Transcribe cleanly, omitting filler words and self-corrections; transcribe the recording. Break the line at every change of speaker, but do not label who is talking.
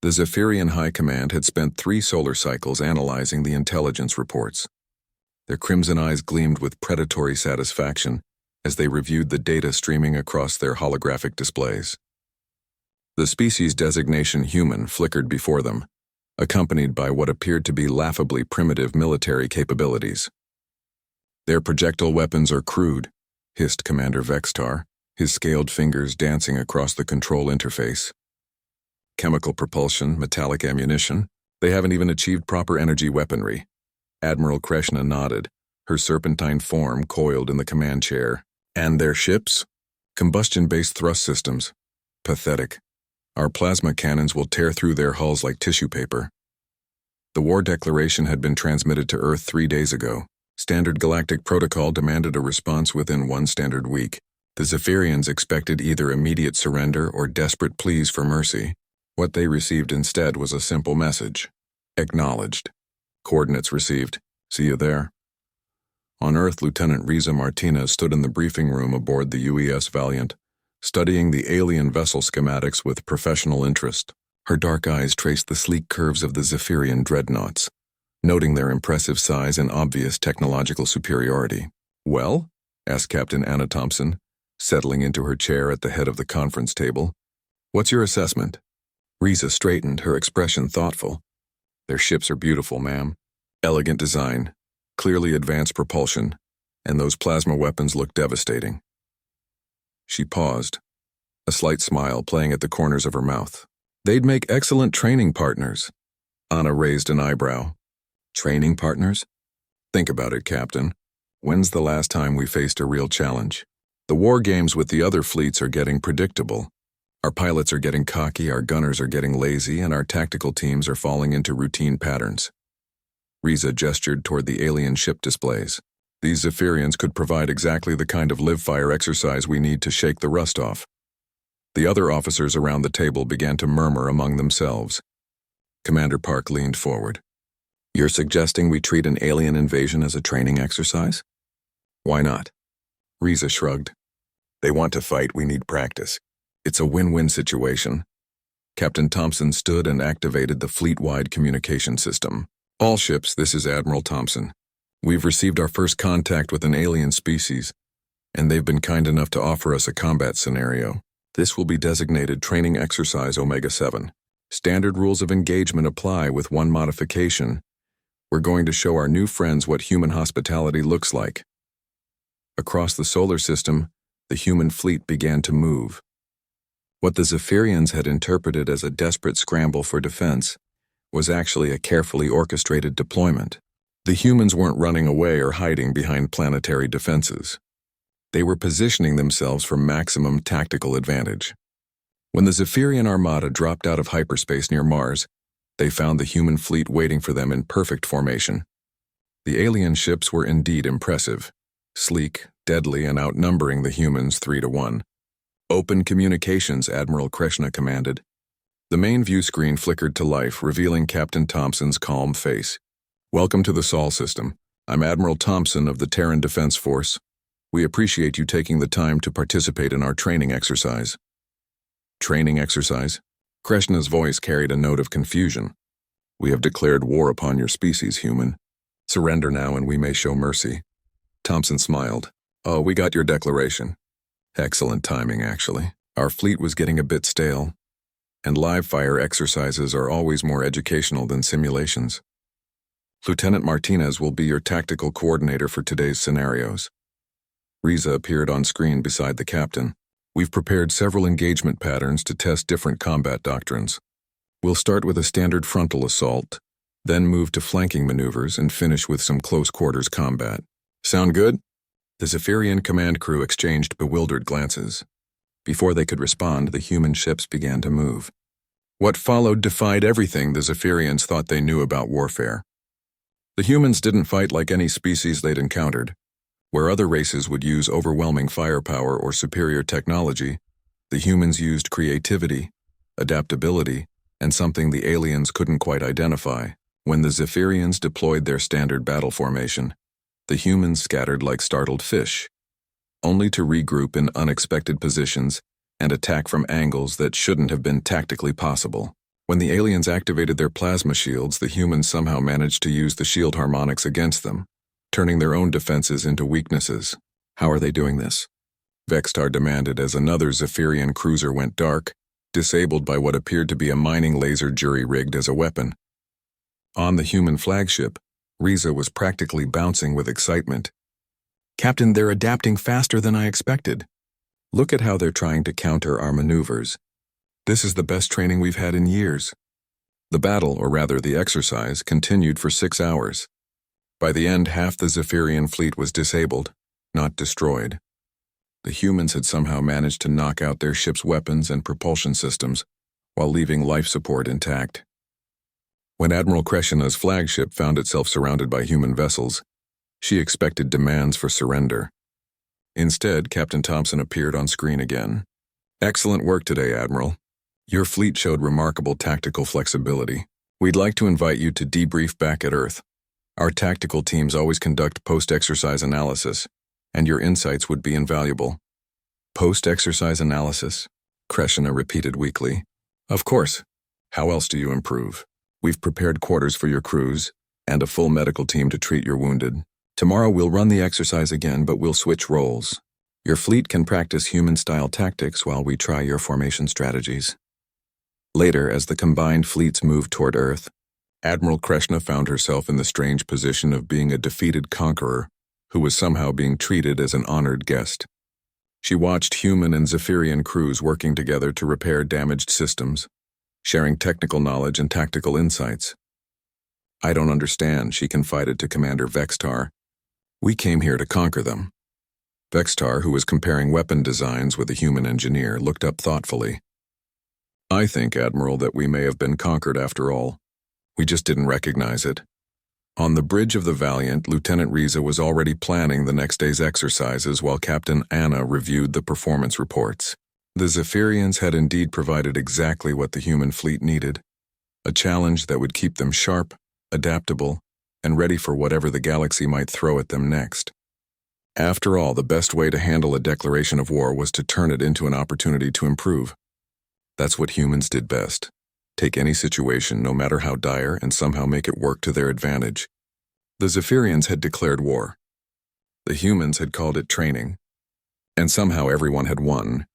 The Zephyrian High Command had spent 3 solar cycles analyzing the intelligence reports. Their crimson eyes gleamed with predatory satisfaction as they reviewed the data streaming across their holographic displays. The species designation human flickered before them, accompanied by what appeared to be laughably primitive military capabilities. "Their projectile weapons are crude," hissed Commander Vextar, his scaled fingers dancing across the control interface. "Chemical propulsion, metallic ammunition, they haven't even achieved proper energy weaponry." Admiral Kreshna nodded, her serpentine form coiled in the command chair. "And their ships? Combustion-based thrust systems. Pathetic. Our plasma cannons will tear through their hulls like tissue paper." The war declaration had been transmitted to Earth 3 days ago. Standard galactic protocol demanded a response within 1 standard week. The Zephyrians expected either immediate surrender or desperate pleas for mercy. What they received instead was a simple message. Acknowledged. Coordinates received. See you there. On Earth, Lieutenant Riza Martinez stood in the briefing room aboard the UES Valiant, studying the alien vessel schematics with professional interest. Her dark eyes traced the sleek curves of the Zephyrian dreadnoughts, noting their impressive size and obvious technological superiority. "Well?" asked Captain Anna Thompson, settling into her chair at the head of the conference table. "What's your assessment?" Riza straightened, her expression thoughtful. "Their ships are beautiful, ma'am. Elegant design, clearly advanced propulsion, and those plasma weapons look devastating." She paused, a slight smile playing at the corners of her mouth. "They'd make excellent training partners." Anna raised an eyebrow. "Training partners? Think about it, Captain. When's the last time we faced a real challenge? The war games with the other fleets are getting predictable. Our pilots are getting cocky, our gunners are getting lazy, and our tactical teams are falling into routine patterns." Riza gestured toward the alien ship displays. "These Zephyrians could provide exactly the kind of live-fire exercise we need to shake the rust off." The other officers around the table began to murmur among themselves. Commander Park leaned forward. "You're suggesting we treat an alien invasion as a training exercise?" "Why not?" Riza shrugged. "They want to fight, we need practice. It's a win-win situation." Captain Thompson stood and activated the fleet-wide communication system. "All ships, this is Admiral Thompson. We've received our first contact with an alien species, and they've been kind enough to offer us a combat scenario. This will be designated Training Exercise Omega-7. Standard rules of engagement apply with one modification. We're going to show our new friends what human hospitality looks like." Across the solar system, the human fleet began to move. What the Zephyrians had interpreted as a desperate scramble for defense was actually a carefully orchestrated deployment. The humans weren't running away or hiding behind planetary defenses. They were positioning themselves for maximum tactical advantage. When the Zephyrian armada dropped out of hyperspace near Mars, they found the human fleet waiting for them in perfect formation. The alien ships were indeed impressive, sleek, deadly, and outnumbering the humans 3-1. "Open communications," Admiral Kreshna commanded. The main view screen flickered to life, revealing Captain Thompson's calm face. "Welcome to the Sol system. I'm Admiral Thompson of the Terran Defense Force. We appreciate you taking the time to participate in our training exercise." "Training exercise?" Kreshna's voice carried a note of confusion. "We have declared war upon your species, human. Surrender now and we may show mercy." Thompson smiled. "Oh, we got your declaration." "Excellent timing, actually. Our fleet was getting a bit stale, and live-fire exercises are always more educational than simulations. Lieutenant Martinez will be your tactical coordinator for today's scenarios." Riza appeared on screen beside the captain. "We've prepared several engagement patterns to test different combat doctrines. We'll start with a standard frontal assault, then move to flanking maneuvers and finish with some close-quarters combat. Sound good?" The Zephyrian command crew exchanged bewildered glances. Before they could respond, the human ships began to move. What followed defied everything the Zephyrians thought they knew about warfare. The humans didn't fight like any species they'd encountered. Where other races would use overwhelming firepower or superior technology, the humans used creativity, adaptability, and something the aliens couldn't quite identify. When the Zephyrians deployed their standard battle formation, the humans scattered like startled fish, only to regroup in unexpected positions and attack from angles that shouldn't have been tactically possible. When the aliens activated their plasma shields, the humans somehow managed to use the shield harmonics against them, turning their own defenses into weaknesses. How are they doing this? Vextar demanded as another Zephyrian cruiser went dark, disabled by what appeared to be a mining laser jury-rigged as a weapon. On the human flagship, Riza was practically bouncing with excitement. "Captain, they're adapting faster than I expected. Look at how they're trying to counter our maneuvers. This is the best training we've had in years." The battle, or rather the exercise, continued for 6 hours. By the end, half the Zephyrian fleet was disabled, not destroyed. The humans had somehow managed to knock out their ship's weapons and propulsion systems, while leaving life support intact. When Admiral Kreshna's flagship found itself surrounded by human vessels, she expected demands for surrender. Instead, Captain Thompson appeared on screen again. "Excellent work today, Admiral. Your fleet showed remarkable tactical flexibility. We'd like to invite you to debrief back at Earth. Our tactical teams always conduct post-exercise analysis, and your insights would be invaluable." "Post-exercise analysis?" Kreshna repeated weakly. "Of course. How else do you improve? We've prepared quarters for your crews, and a full medical team to treat your wounded. Tomorrow we'll run the exercise again, but we'll switch roles. Your fleet can practice human-style tactics while we try your formation strategies." Later, as the combined fleets moved toward Earth, Admiral Kreshna found herself in the strange position of being a defeated conqueror who was somehow being treated as an honored guest. She watched human and Zephyrian crews working together to repair damaged systems, sharing technical knowledge and tactical insights. "I don't understand," she confided to Commander Vextar. "We came here to conquer them." Vextar, who was comparing weapon designs with a human engineer, looked up thoughtfully. "I think, Admiral, that we may have been conquered after all. We just didn't recognize it." On the bridge of the Valiant, Lieutenant Riza was already planning the next day's exercises while Captain Anna reviewed the performance reports. The Zephyrians had indeed provided exactly what the human fleet needed, a challenge that would keep them sharp, adaptable, and ready for whatever the galaxy might throw at them next. After all, the best way to handle a declaration of war was to turn it into an opportunity to improve. That's what humans did best. Take any situation, no matter how dire, and somehow make it work to their advantage. The Zephyrians had declared war. The humans had called it training. And somehow everyone had won,